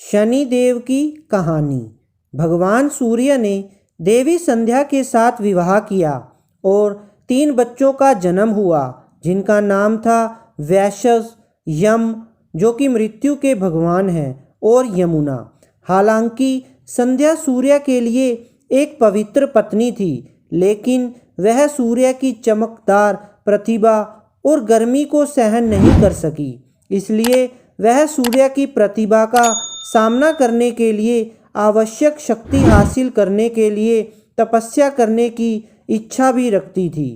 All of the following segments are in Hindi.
शनिदेव की कहानी। भगवान सूर्य ने देवी संध्या के साथ विवाह किया और 3 बच्चों का जन्म हुआ, जिनका नाम था वैशस, यम जो कि मृत्यु के भगवान हैं, और यमुना। हालांकि संध्या सूर्य के लिए एक पवित्र पत्नी थी, लेकिन वह सूर्य की चमकदार प्रतिभा और गर्मी को सहन नहीं कर सकी। इसलिए वह सूर्य की प्रतिभा का सामना करने के लिए आवश्यक शक्ति हासिल करने के लिए तपस्या करने की इच्छा भी रखती थी,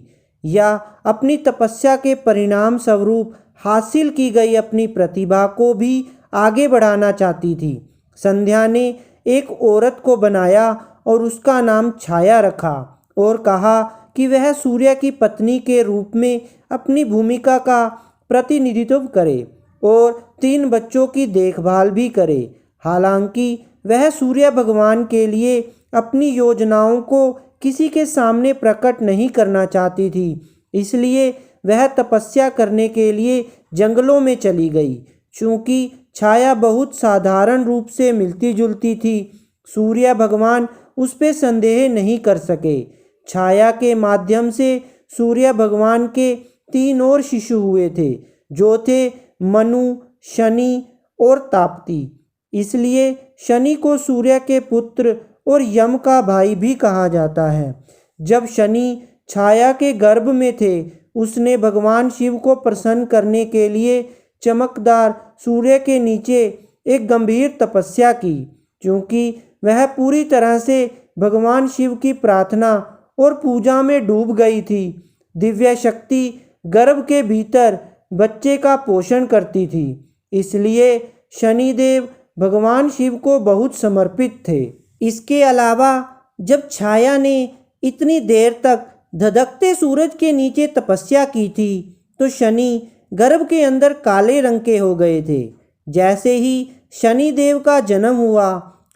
या अपनी तपस्या के परिणाम स्वरूप हासिल की गई अपनी प्रतिभा को भी आगे बढ़ाना चाहती थी। संध्या ने एक औरत को बनाया और उसका नाम छाया रखा और कहा कि वह सूर्य की पत्नी के रूप में अपनी भूमिका का प्रतिनिधित्व करे और 3 बच्चों की देखभाल भी करे। हालांकि वह सूर्य भगवान के लिए अपनी योजनाओं को किसी के सामने प्रकट नहीं करना चाहती थी, इसलिए वह तपस्या करने के लिए जंगलों में चली गई। चूँकि छाया बहुत साधारण रूप से मिलती जुलती थी, सूर्य भगवान उस पर संदेह नहीं कर सके। छाया के माध्यम से सूर्य भगवान के 3 और शिशु हुए थे, जो थे मनु, शनि और ताप्ती। इसलिए शनि को सूर्य के पुत्र और यम का भाई भी कहा जाता है। जब शनि छाया के गर्भ में थे, उसने भगवान शिव को प्रसन्न करने के लिए चमकदार सूर्य के नीचे एक गंभीर तपस्या की। क्योंकि वह पूरी तरह से भगवान शिव की प्रार्थना और पूजा में डूब गई थी, दिव्य शक्ति गर्भ के भीतर बच्चे का पोषण करती थी। इसलिए शनिदेव भगवान शिव को बहुत समर्पित थे। इसके अलावा जब छाया ने इतनी देर तक धधकते सूरज के नीचे तपस्या की थी, तो शनि गर्भ के अंदर काले रंग के हो गए थे। जैसे ही शनिदेव का जन्म हुआ,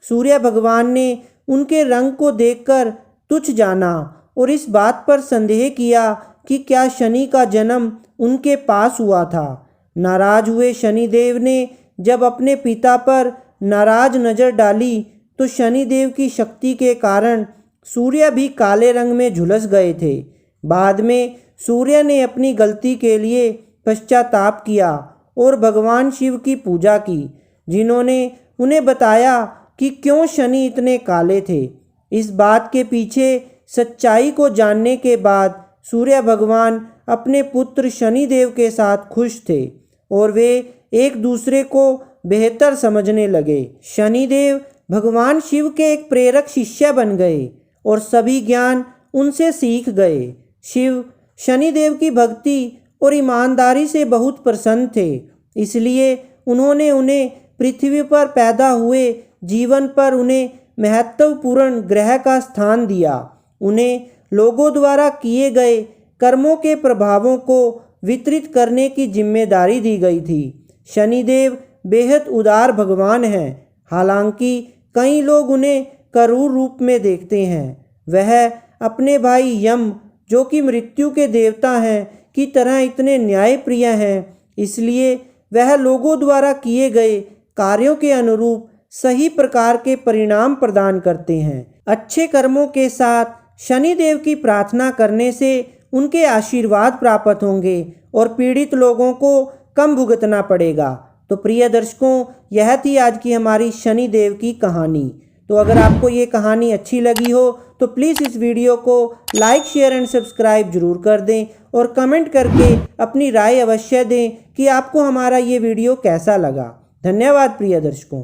सूर्य भगवान ने उनके रंग को देखकर तुच्छ जाना और इस बात पर संदेह किया कि क्या शनि का जन्म उनके पास हुआ था। नाराज हुए शनिदेव ने जब अपने पिता पर नाराज नज़र डाली, तो शनिदेव की शक्ति के कारण सूर्य भी काले रंग में झुलस गए थे। बाद में सूर्य ने अपनी गलती के लिए पश्चाताप किया और भगवान शिव की पूजा की, जिन्होंने उन्हें बताया कि क्यों शनि इतने काले थे। इस बात के पीछे सच्चाई को जानने के बाद सूर्य भगवान अपने पुत्र शनिदेव के साथ खुश थे और वे एक दूसरे को बेहतर समझने लगे। शनिदेव भगवान शिव के एक प्रेरक शिष्य बन गए और सभी ज्ञान उनसे सीख गए। शिव शनिदेव की भक्ति और ईमानदारी से बहुत प्रसन्न थे, इसलिए उन्होंने उन्हें पृथ्वी पर पैदा हुए जीवन पर उन्हें महत्वपूर्ण ग्रह का स्थान दिया। उन्हें लोगों द्वारा किए गए कर्मों के प्रभावों को वितरित करने की जिम्मेदारी दी गई थी। शनिदेव बेहद उदार भगवान हैं, हालांकि कई लोग उन्हें क्रूर रूप में देखते हैं। वह अपने भाई यम, जो कि मृत्यु के देवता हैं, की तरह इतने न्यायप्रिय हैं, इसलिए वह लोगों द्वारा किए गए कार्यों के अनुरूप सही प्रकार के परिणाम प्रदान करते हैं। अच्छे कर्मों के साथ शनिदेव की प्रार्थना करने से उनके आशीर्वाद प्राप्त होंगे और पीड़ित लोगों को कम भुगतना पड़ेगा। तो प्रिय दर्शकों, यह थी आज की हमारी शनिदेव की कहानी। तो अगर आपको ये कहानी अच्छी लगी हो तो प्लीज़ इस वीडियो को लाइक, शेयर एंड सब्सक्राइब जरूर कर दें और कमेंट करके अपनी राय अवश्य दें कि आपको हमारा ये वीडियो कैसा लगा। धन्यवाद प्रिय दर्शकों।